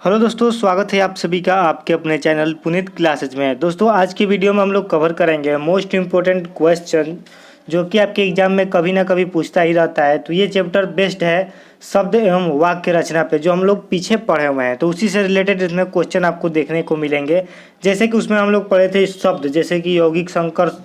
Hello दोस्तों, स्वागत है आप सभी का आपके अपने चैनल पुनीत क्लासेज में। दोस्तों आज की वीडियो में हम लोग कवर करेंगे मोस्ट इम्पोर्टेंट क्वेश्चन जो कि आपके एग्जाम में कभी ना कभी पूछता ही रहता है। तो ये चैप्टर बेस्ड है शब्द एवं वाक्य रचना पे, जो हम लोग पीछे पढ़े हुए हैं। तो उसी से रिलेटेड इसमें क्वेश्चन आपको देखने को मिलेंगे। जैसे कि उसमें हम लोग पढ़े थे शब्द, जैसे कि यौगिक, संकर,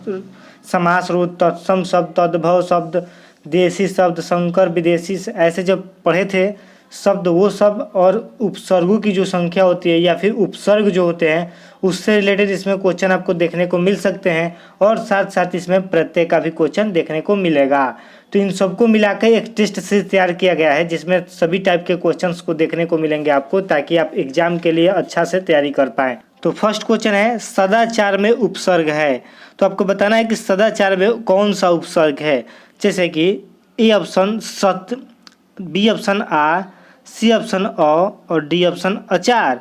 समास रूप, तत्सम शब्द, तद्भव शब्द, देशी शब्द, संकर, विदेशी, ऐसे जब पढ़े थे शब्द, वो सब और उपसर्गों की जो संख्या होती है या फिर उपसर्ग जो होते हैं उससे रिलेटेड इसमें क्वेश्चन आपको देखने को मिल सकते हैं। और साथ साथ इसमें प्रत्यय का भी क्वेश्चन देखने को मिलेगा। तो इन सबको मिलाकर एक टेस्ट सीरीज तैयार किया गया है जिसमें सभी टाइप के क्वेश्चंस को देखने को मिलेंगे आपको, ताकि आप एग्जाम के लिए अच्छा से तैयारी कर पाएँ। तो फर्स्ट क्वेश्चन है, सदाचार में उपसर्ग है। तो आपको बताना है कि सदाचार में कौन सा उपसर्ग है। जैसे कि ए ऑप्शन सत, बी ऑप्शन आ, सी ऑप्शन अ और डी ऑप्शन अचार।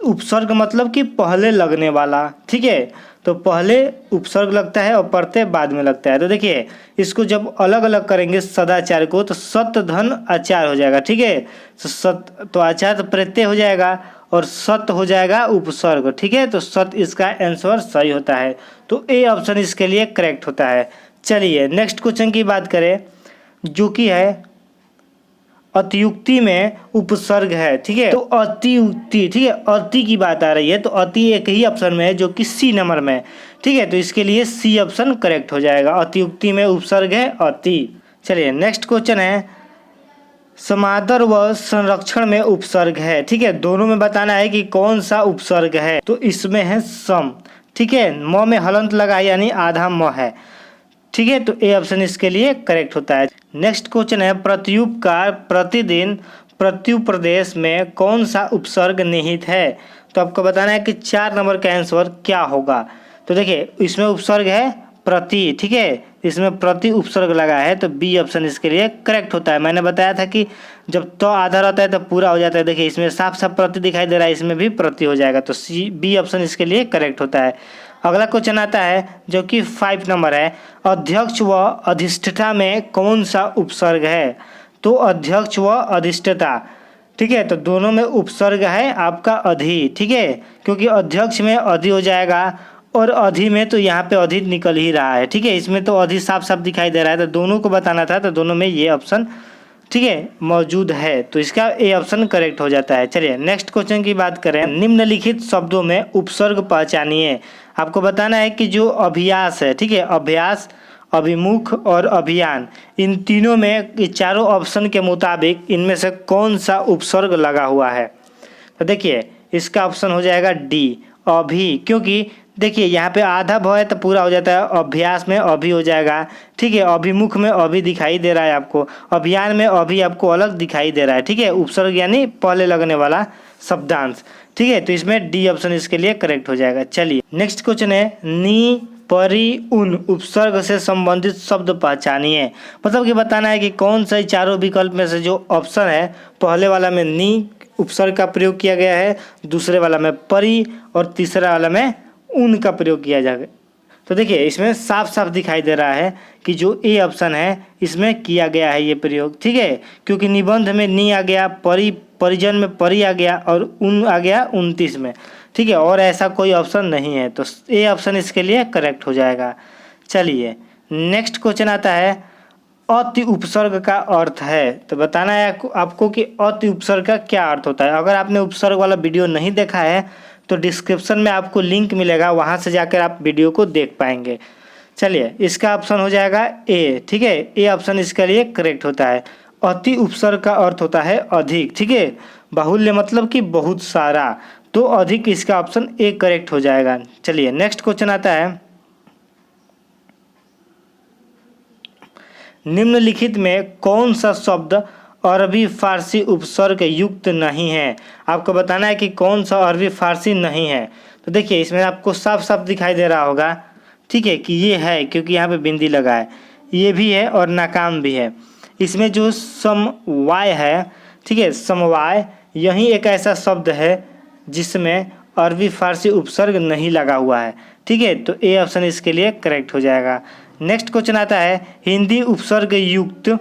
उपसर्ग मतलब कि पहले लगने वाला, ठीक है। तो पहले उपसर्ग लगता है और प्रत्यय बाद में लगता है। तो देखिए इसको जब अलग अलग करेंगे सदाचार को, तो सत धन आचार हो जाएगा, ठीक है। तो सत तो आचार तो प्रत्यय हो जाएगा और सत हो जाएगा उपसर्ग, ठीक है। तो सत इसका आंसर सही होता है। तो ए ऑप्शन इसके लिए करेक्ट होता है। चलिए नेक्स्ट क्वेश्चन की बात करें, जो कि है अतियुक्ति में उपसर्ग है, ठीक है। तो अतियुक्ति, ठीक है, अति की बात आ रही है। तो अति एक ही ऑप्शन में है जो कि सी नंबर में, ठीक है। तो इसके लिए सी ऑप्शन करेक्ट हो जाएगा। अतियुक्ति में उपसर्ग है अति। चलिए नेक्स्ट क्वेश्चन है, समादर व संरक्षण में उपसर्ग है, ठीक है। दोनों में बताना है कि कौन सा उपसर्ग है। तो इसमें है सम, ठीक है। म में हलंत लगा यानी आधा म है, ठीक है। तो ए ऑप्शन इसके लिए करेक्ट होता है। नेक्स्ट क्वेश्चन है, प्रत्युपकार प्रतिदिन प्रत्युप्रदेश में कौन सा उपसर्ग निहित है। तो आपको बताना है कि 4 नंबर का आंसर क्या होगा। तो देखिए इसमें उपसर्ग है प्रति, ठीक है। इसमें प्रति उपसर्ग लगा है, तो बी ऑप्शन इसके लिए करेक्ट होता है। मैंने बताया था कि जब तो आधा रहता है तो पूरा हो जाता है। देखिए इसमें साफ साफ प्रति दिखाई दे रहा है, इसमें भी प्रति हो जाएगा। तो सी बी ऑप्शन इसके लिए करेक्ट होता है। अगला क्वेश्चन आता है जो कि 5 नंबर है, अध्यक्ष व अधिष्ठता में कौन सा उपसर्ग है। तो अध्यक्ष व अधिष्ठता, ठीक है। तो दोनों में उपसर्ग है आपका अधि, ठीक है। क्योंकि अध्यक्ष में अधि हो जाएगा और अधि में तो यहाँ पे अधि निकल ही रहा है, ठीक है। इसमें तो अधि साफ साफ दिखाई दे रहा है। तो दोनों को बताना था, तो दोनों में ये ऑप्शन, ठीक है, मौजूद है। तो इसका ए ऑप्शन करेक्ट हो जाता है। चलिए नेक्स्ट क्वेश्चन की बात करें, निम्नलिखित शब्दों में उपसर्ग पहचानिए। आपको बताना है कि जो अभ्यास है, ठीक है, अभ्यास, अभिमुख और अभियान, इन तीनों में, ये चारों ऑप्शन के मुताबिक इनमें से कौन सा उपसर्ग लगा हुआ है। तो देखिए इसका ऑप्शन हो जाएगा डी, अभी। क्योंकि देखिए यहाँ पे आधा भ है तो पूरा हो जाता है, अभ्यास में अभी हो जाएगा, ठीक है। अभिमुख में अभी दिखाई दे रहा है आपको, अभियान में अभी आपको अलग दिखाई दे रहा है, ठीक है। उपसर्ग यानी पहले लगने वाला शब्दांश, ठीक है। तो इसमें डी ऑप्शन इसके लिए करेक्ट हो जाएगा। चलिए नेक्स्ट क्वेश्चन है, नी परी उन उपसर्ग से संबंधित शब्द पहचानिए। मतलब कि बताना है कि कौन सा चारों विकल्प में से जो ऑप्शन है, पहले वाला में नी उपसर्ग का प्रयोग किया गया है, दूसरे वाला में परी और तीसरा वाला में उन का प्रयोग किया जाएगा। तो देखिए इसमें साफ साफ दिखाई दे रहा है कि जो ए ऑप्शन है इसमें किया गया है ये प्रयोग, ठीक है। क्योंकि निबंध में नी आ गया, परी, परिजन में परी आ गया और उन आ गया 29 में, ठीक है। और ऐसा कोई ऑप्शन नहीं है, तो ए ऑप्शन इसके लिए करेक्ट हो जाएगा। चलिए नेक्स्ट क्वेश्चन आता है, अति उपसर्ग का अर्थ है। तो बताना है आपको कि अति उपसर्ग का क्या अर्थ होता है। अगर आपने उपसर्ग वाला वीडियो नहीं देखा है तो डिस्क्रिप्शन में आपको लिंक मिलेगा, वहां से जाकर आप वीडियो को देख पाएंगे। चलिए इसका ऑप्शन हो जाएगा ए, ठीक है। ए ऑप्शन इसके लिए करेक्ट होता है। अति उपसर्ग का अर्थ होता है अधिक, ठीक है। बाहुल्य मतलब कि बहुत सारा, तो अधिक इसका ऑप्शन ए करेक्ट हो जाएगा। चलिए नेक्स्ट क्वेश्चन आता है, निम्नलिखित में कौन सा शब्द अरबी फारसी उपसर्ग युक्त नहीं है। आपको बताना है कि कौन सा अरबी फारसी नहीं है। तो देखिए इसमें आपको साफ साफ दिखाई दे रहा होगा, ठीक है, कि ये है, क्योंकि यहाँ पे बिंदी लगा है, ये भी है और नाकाम भी है। इसमें जो समवाय है, ठीक है, समवाय, यही एक ऐसा शब्द है जिसमें अरबी फारसी उपसर्ग नहीं लगा हुआ है, ठीक है। तो ए ऑप्शन इसके लिए करेक्ट हो जाएगा। नेक्स्ट क्वेश्चन आता है, हिंदी उपसर्ग युक्त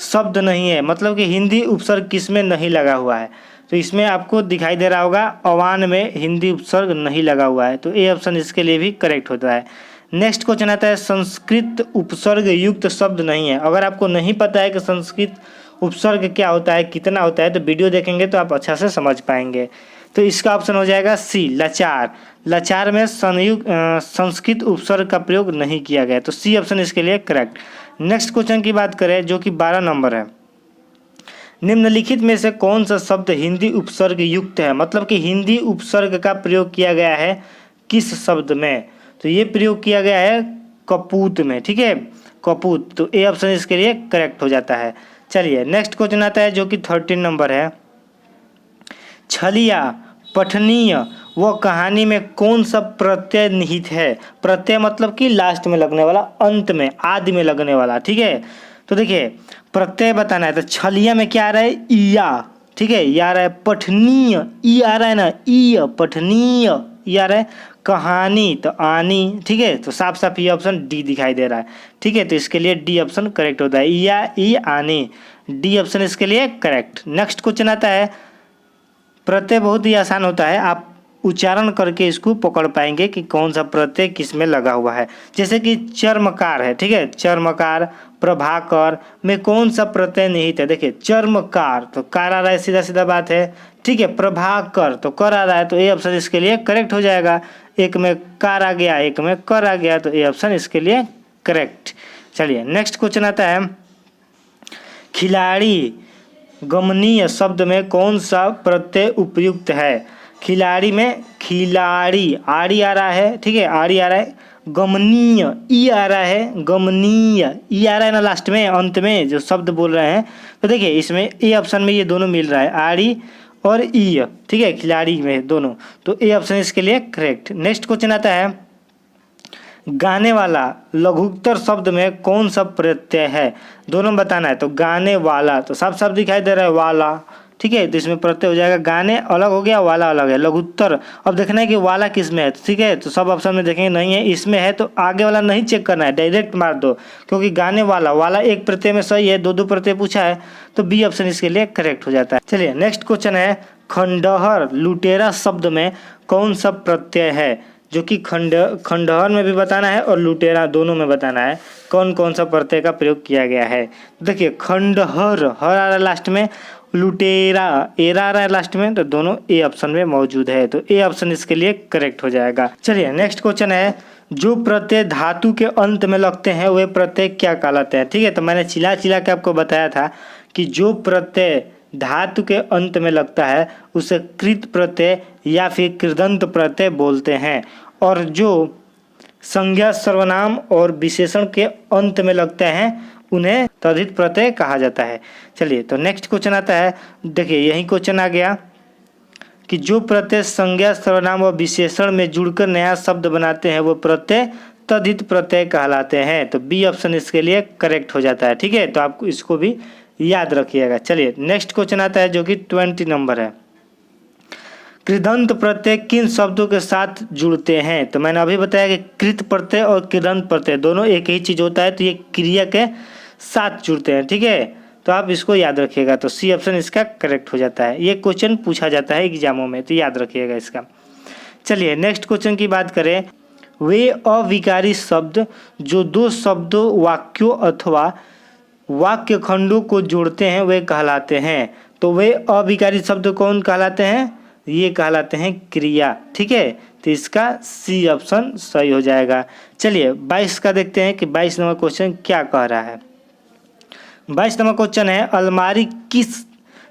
शब्द नहीं है। मतलब कि हिंदी उपसर्ग किस में नहीं लगा हुआ है। तो इसमें आपको दिखाई दे रहा होगा अवान में हिंदी उपसर्ग नहीं लगा हुआ है, तो ए ऑप्शन इसके लिए भी करेक्ट होता है। नेक्स्ट क्वेश्चन आता है संस्कृत उपसर्ग युक्त शब्द नहीं है। अगर आपको नहीं पता है कि संस्कृत उपसर्ग क्या होता है, कितना होता है, तो वीडियो देखेंगे तो आप अच्छा से समझ पाएंगे। तो इसका ऑप्शन हो जाएगा सी, लाचार। लाचार में संस्कृत उपसर्ग का प्रयोग नहीं किया गया, तो सी ऑप्शन इसके लिए करेक्ट। नेक्स्ट क्वेश्चन की बात करें जो कि 12 नंबर है, निम्नलिखित में से कौन सा शब्द हिंदी उपसर्ग युक्त है, मतलब कि हिंदी उपसर्ग का प्रयोग किया गया है किस शब्द में, तो ये प्रयोग किया गया है कपूत में, ठीक है, कपूत, तो ए ऑप्शन इसके लिए करेक्ट हो जाता है। चलिए नेक्स्ट क्वेश्चन आता है जो कि 13 नंबर है, छलिया, पठनीय व कहानी में कौन सा प्रत्यय निहित है। प्रत्यय मतलब कि लास्ट में लगने वाला, अंत में, आदि में लगने वाला, ठीक है। तो देखिए प्रत्यय बताना है, तो छलिया में क्या आ रहा है, इया, ठीक है, ये आ रहा है। पठनीय, ई आ रहा है ना, ई, पठनीय, ये आ रहा है। कहानी तो आनी, ठीक है, तो साफ साफ ये ऑप्शन डी दिखाई दे रहा है, ठीक है, तो इसके लिए डी ऑप्शन करेक्ट होता है, इया, ई, आनी, डी ऑप्शन इसके लिए करेक्ट। नेक्स्ट क्वेश्चन आता है, प्रत्यय बहुत ही आसान होता है, आप उच्चारण करके इसको पकड़ पाएंगे कि कौन सा प्रत्यय किस में लगा हुआ है। जैसे कि चर्मकार है, ठीक है, चर्मकार, प्रभाकर में कौन सा प्रत्यय निहित है। देखिए चर्मकार तो कार आ रहा है, सीधा सीधा बात है, ठीक है। प्रभाकर तो कर आ रहा है, तो ए ऑप्शन इसके लिए करेक्ट हो जाएगा। एक में कार आ गया, एक में कर आ गया, तो ए ऑप्शन इसके लिए करेक्ट। चलिए नेक्स्ट क्वेश्चन आता है, खिलाड़ी, गमनीय शब्द में कौन सा प्रत्यय उपयुक्त है। खिलाड़ी में खिलाड़ी, आड़ी आ रहा है, ठीक है, आड़ी आ रहा है। गमनीय, ई आ रहा है, गमनीय, ई आ रहा है ना लास्ट में, अंत में जो शब्द बोल रहे हैं, तो देखिए इसमें ए ऑप्शन में ये दोनों मिल रहा है, आड़ी और ई, ठीक है, खिलाड़ी में दोनों, तो ए ऑप्शन इसके लिए करेक्ट। नेक्स्ट क्वेश्चन आता है, गाने वाला, लघुत्तर शब्द में कौन सा प्रत्यय है, दोनों बताना है। तो गाने वाला तो साफ साफ दिखाई दे रहा है वाला, ठीक है, तो इसमें प्रत्यय हो जाएगा, गाने अलग हो गया, वाला अलग है। लघुत्तर अब देखना है कि वाला किस में है, ठीक है, तो सब ऑप्शन में देखेंगे नहीं है, इसमें है, तो आगे वाला नहीं चेक करना है, डायरेक्ट मार दो, क्योंकि गाने वाला, वाला एक प्रत्यय में सही है, दो प्रत्यय पूछा है, तो बी ऑप्शन इसके लिए करेक्ट हो जाता है। चलिए नेक्स्ट क्वेश्चन है, खंडहर, लुटेरा शब्द में कौन सा प्रत्यय है, जो कि खंडहर में भी बताना है और लुटेरा दोनों में बताना है कौन कौन सा प्रत्यय का प्रयोग किया गया है। देखिए खंडहर, हर आ रहा है लास्ट में, लुटेरा, एरा आ रहा है लास्ट में, तो दोनों ए ऑप्शन में मौजूद है, तो ए ऑप्शन इसके लिए करेक्ट हो जाएगा। चलिए नेक्स्ट क्वेश्चन है, जो प्रत्यय धातु के अंत में लगते हैं वे प्रत्यय क्या कहलाते हैं। ठीक है, तो मैंने चिल्ला चिल्ला के आपको बताया था कि जो प्रत्यय धातु के अंत में लगता है उसे कृत प्रत्यय या फिर कृदंत प्रत्यय बोलते हैं, और जो संज्ञा, सर्वनाम और विशेषण के अंत में लगते हैं उन्हें तद्धित प्रत्यय कहा जाता है। चलिए तो नेक्स्ट क्वेश्चन आता है, देखिए यही क्वेश्चन आ गया कि जो प्रत्यय संज्ञा, सर्वनाम और विशेषण में जुड़कर नया शब्द बनाते हैं वो प्रत्यय तद्धित प्रत्यय कहलाते हैं, तो बी ऑप्शन इसके लिए करेक्ट हो जाता है। ठीक है, तो आपको इसको भी याद रखिएगा। चलिए नेक्स्ट क्वेश्चन आता है जो कि 20 नंबर है, कृदंत प्रत्यय किन शब्दों के साथ जुड़ते हैं। तो मैंने अभी बताया कि कृत प्रत्यय और कृदंत प्रत्यय दोनों एक ही चीज होता है, तो ये क्रिया के साथ जुड़ते हैं। ठीक है, तो आप इसको याद रखिएगा, तो सी ऑप्शन इसका करेक्ट हो जाता है। ये क्वेश्चन पूछा जाता है एग्जामों में, तो याद रखिएगा इसका। चलिए नेक्स्ट क्वेश्चन की बात करें, वे अविकारी शब्द जो दो शब्दों, वाक्यों अथवा वाक्य खंडों को जोड़ते हैं वे कहलाते हैं। तो वे अविकारी शब्द कौन कहलाते हैं, ये कहलाते हैं क्रिया। ठीक है, तो इसका सी ऑप्शन सही हो जाएगा। चलिए 22 का देखते हैं कि 22 नंबर क्वेश्चन क्या कह रहा है। 22 नंबर क्वेश्चन है, अलमारी किस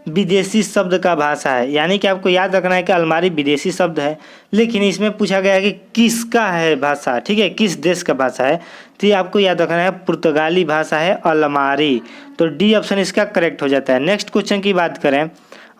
विदेशी शब्द का भाषा है। यानी कि आपको याद रखना है कि अलमारी विदेशी शब्द है, लेकिन इसमें पूछा गया है कि किसका है भाषा। ठीक है, किस देश का भाषा है, तो ये आपको याद रखना है पुर्तगाली भाषा है अलमारी, तो डी ऑप्शन इसका करेक्ट हो जाता है। नेक्स्ट क्वेश्चन की बात करें,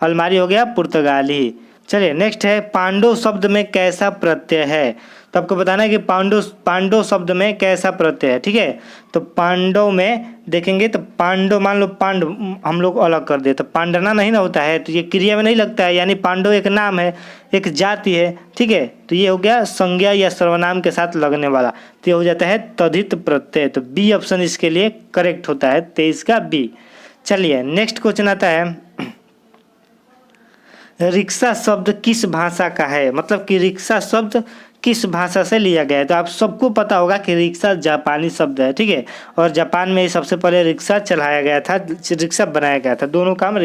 अलमारी हो गया पुर्तगाली। चलिए नेक्स्ट है, पांडव शब्द में कैसा प्रत्यय है। तो आपको बताना है कि पांडव शब्द में कैसा प्रत्यय है। ठीक है, तो पांडव में देखेंगे तो पांडव, मान लो पांडव हम लोग अलग कर दे तो पांडना नहीं ना होता है, तो ये क्रिया में नहीं लगता है, यानी पांडव एक नाम है, एक जाति है। ठीक है, तो ये हो गया संज्ञा या सर्वनाम के साथ लगने वाला, तो ये हो जाता है तद्धित प्रत्यय, तो बी ऑप्शन इसके लिए करेक्ट होता है, 23 का बी। चलिए नेक्स्ट क्वेश्चन आता है, रिक्शा शब्द किस भाषा का है, मतलब कि रिक्शा शब्द किस भाषा से लिया गया है। तो आप सबको पता होगा कि रिक्शा जापानी शब्द है, ठीक है, और जापान में सबसे पहले रिक्शा चलाया गया था, रिक्शा बनाया गया था, दोनों काम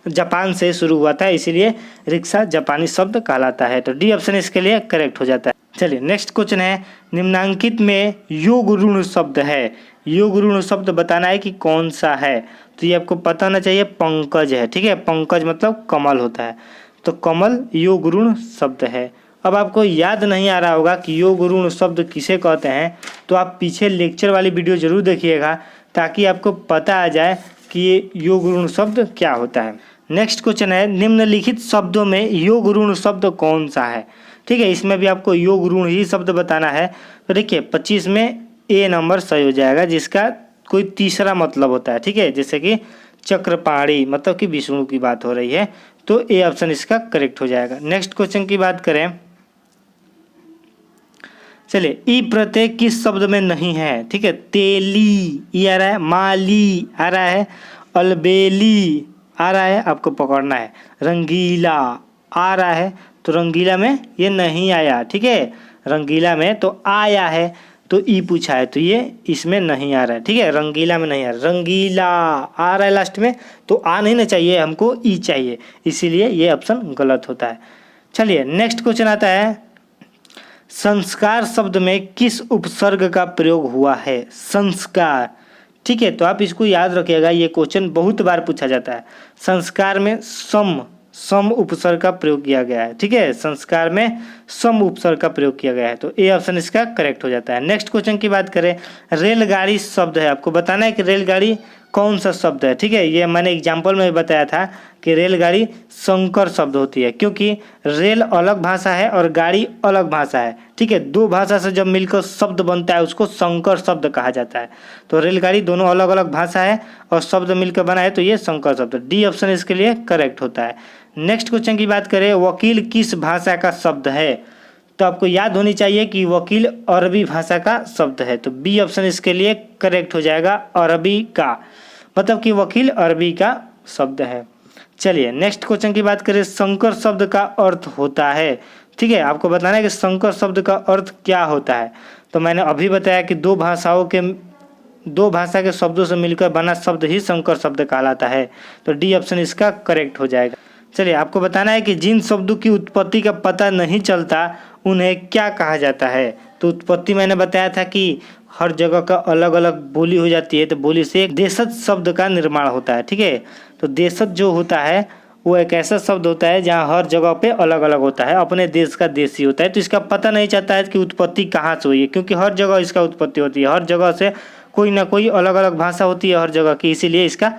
जापान से शुरू हुआ था, इसीलिए रिक्शा जापानी शब्द कहलाता है। तो डी ऑप्शन इसके लिए करेक्ट हो जाता है। चलिए नेक्स्ट क्वेश्चन है, निम्नांकित में योग ऋण शब्द है, योग ऋण शब्द बताना है कि कौन सा है। तो ये आपको पता होना चाहिए, पंकज है, ठीक है, पंकज मतलब कमल होता है, तो कमल योग ऋण शब्द है। अब आपको याद नहीं आ रहा होगा कि योग ऋण शब्द किसे कहते हैं, तो आप पीछे लेक्चर वाली वीडियो जरूर देखिएगा ताकि आपको पता आ जाए कि ये योग ऋण शब्द क्या होता है। नेक्स्ट क्वेश्चन है, निम्नलिखित शब्दों में योग ऋण शब्द कौन सा है, ठीक है, इसमें भी आपको योग ऋण ही शब्द बताना है। तो देखिए 25 में ए नंबर सही हो जाएगा, जिसका कोई तीसरा मतलब होता है, ठीक है, जैसे कि चक्रपाणी, मतलब कि विष्णु की बात हो रही है, तो ए ऑप्शन इसका करेक्ट हो जाएगा। नेक्स्ट क्वेश्चन की बात करें, चलिए ई प्रत्यय किस शब्द में नहीं है, ठीक है, तेली ई आ रहा है, माली आ रहा है, अलबेली आ रहा है, आपको पकड़ना है, रंगीला आ रहा है, तो रंगीला में ये नहीं आया, ठीक है, रंगीला में तो आया है, तो ई पूछा है, तो ये इसमें नहीं आ रहा है, ठीक है, रंगीला में नहीं आ रहा, रंगीला आ रहा है लास्ट में, तो आ नहीं ना चाहिए, हमको ई चाहिए, इसीलिए ये ऑप्शन गलत होता है। चलिए नेक्स्ट क्वेश्चन आता है, संस्कार शब्द में किस उपसर्ग का प्रयोग हुआ है, संस्कार, ठीक है, तो आप इसको याद रखिएगा, ये क्वेश्चन बहुत बार पूछा जाता है। संस्कार में सम उपसर्ग का प्रयोग किया गया है, ठीक है, संस्कार में सम उपसर्ग का प्रयोग किया गया है, तो ए ऑप्शन इसका करेक्ट हो जाता है। नेक्स्ट क्वेश्चन की बात करें, रेलगाड़ी शब्द है, आपको बताना है कि रेलगाड़ी कौन सा शब्द है, ठीक है, ये मैंने एग्जाम्पल में बताया था कि रेलगाड़ी संकर शब्द होती है, क्योंकि रेल अलग भाषा है और गाड़ी अलग भाषा है, ठीक है, दो भाषा से जब मिलकर शब्द बनता है उसको संकर शब्द कहा जाता है। तो रेलगाड़ी दोनों अलग अलग भाषा है और शब्द मिलकर बना है, तो ये संकर शब्द, डी ऑप्शन इसके लिए करेक्ट होता है। नेक्स्ट क्वेश्चन की बात करें, वकील किस भाषा का शब्द है, तो आपको याद होनी चाहिए कि वकील अरबी भाषा का शब्द है, तो बी ऑप्शन इसके लिए करेक्ट हो जाएगा, अरबी का, मतलब कि वकील अरबी का शब्द है। चलिए नेक्स्ट क्वेश्चन की बात करें, संकर शब्द का अर्थ होता है, ठीक है, आपको बताना है कि संकर शब्द का अर्थ क्या होता है। तो मैंने अभी बताया कि दो भाषा के शब्दों से मिलकर बना शब्द ही संकर शब्द कहलाता है, तो डी ऑप्शन इसका करेक्ट हो जाएगा। चलिए आपको बताना है कि जिन शब्दों की उत्पत्ति का पता नहीं चलता उन्हें क्या कहा जाता है। तो उत्पत्ति मैंने बताया था कि हर जगह का अलग अलग बोली हो जाती है, तो बोली से एक देशज शब्द का निर्माण होता है, ठीक है, तो देशज जो होता है वो एक ऐसा शब्द होता है जहाँ हर जगह पे अलग अलग होता है, अपने देश का देशी होता है, तो इसका पता नहीं चलता है कि उत्पत्ति कहाँ से हुई है, क्योंकि हर जगह इसका उत्पत्ति होती है, हर जगह से कोई ना कोई अलग अलग भाषा होती है हर जगह की, इसीलिए इसका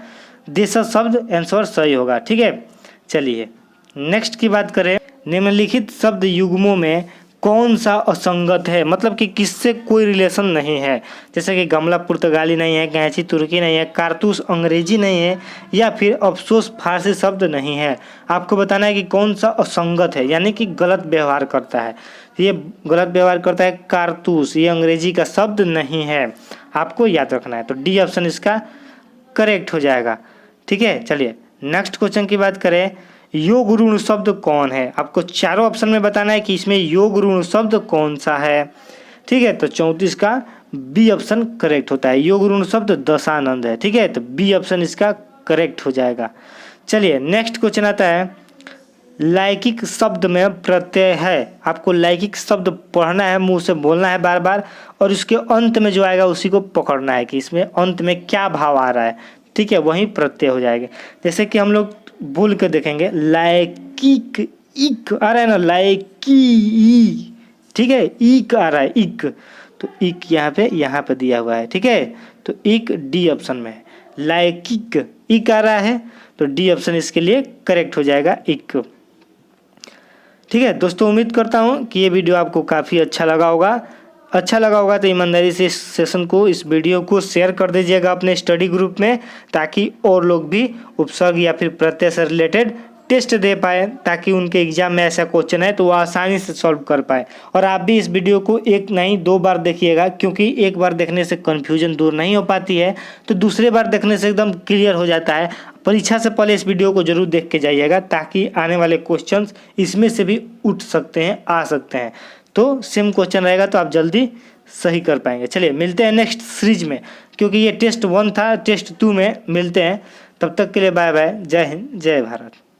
देशज शब्द आंसर सही होगा, ठीक है। चलिए नेक्स्ट की बात करें, निम्नलिखित शब्द युग्मों में कौन सा असंगत है, मतलब कि किससे कोई रिलेशन नहीं है, जैसे कि गमला पुर्तगाली नहीं है, कैंची तुर्की नहीं है, कारतूस अंग्रेजी नहीं है, या फिर अफसोस फारसी शब्द नहीं है। आपको बताना है कि कौन सा असंगत है, यानी कि गलत व्यवहार करता है। ये गलत व्यवहार करता है कारतूस, ये अंग्रेजी का शब्द नहीं है, आपको याद रखना है, तो डी ऑप्शन इसका करेक्ट हो जाएगा, ठीक है। चलिए नेक्स्ट क्वेश्चन की बात करें, योग ऋण शब्द कौन है, आपको चारों ऑप्शन में बताना है कि इसमें योग ऋण शब्द कौन सा है, ठीक है, तो 34 का बी ऑप्शन करेक्ट होता है, योग ऋण शब्द दशानंद है, ठीक है, तो बी ऑप्शन इसका करेक्ट हो जाएगा। चलिए नेक्स्ट क्वेश्चन आता है, लैकिक शब्द में प्रत्यय है, आपको लैकिक शब्द पढ़ना है, मुंह से बोलना है बार बार, और उसके अंत में जो आएगा उसी को पकड़ना है कि इसमें अंत में क्या भाव आ रहा है, ठीक है, वही प्रत्यय हो जाएगा। जैसे कि हम लोग बोल के देखेंगे, लैकिक इक आ रहा है ना, लैकी, ठीक है, इक आ रहा है, इक, तो इक यहाँ पे दिया हुआ है, ठीक है, तो इक डी ऑप्शन में है, लैकिक इक आ रहा है, तो डी ऑप्शन इसके लिए करेक्ट हो जाएगा, इक, ठीक है। दोस्तों उम्मीद करता हूँ कि ये वीडियो आपको काफ़ी अच्छा लगा होगा, तो ईमानदारी से इस सेशन को, इस वीडियो को शेयर कर दीजिएगा अपने स्टडी ग्रुप में, ताकि और लोग भी उपसर्ग या फिर प्रत्यय से रिलेटेड टेस्ट दे पाए, ताकि उनके एग्जाम में ऐसा क्वेश्चन है तो वो आसानी से सॉल्व कर पाए। और आप भी इस वीडियो को एक नहीं 2 बार देखिएगा, क्योंकि एक बार देखने से कन्फ्यूजन दूर नहीं हो पाती है, तो दूसरे बार देखने से एकदम क्लियर हो जाता है। परीक्षा से पहले इस वीडियो को जरूर देख के जाइएगा, ताकि आने वाले क्वेश्चंस इसमें से भी उठ सकते हैं, आ सकते हैं। तो सेम क्वेश्चन रहेगा तो आप जल्दी सही कर पाएंगे। चलिए मिलते हैं नेक्स्ट सीरीज में, क्योंकि ये टेस्ट 1 था, टेस्ट 2 में मिलते हैं। तब तक के लिए बाय बाय, जय हिंद, जय भारत।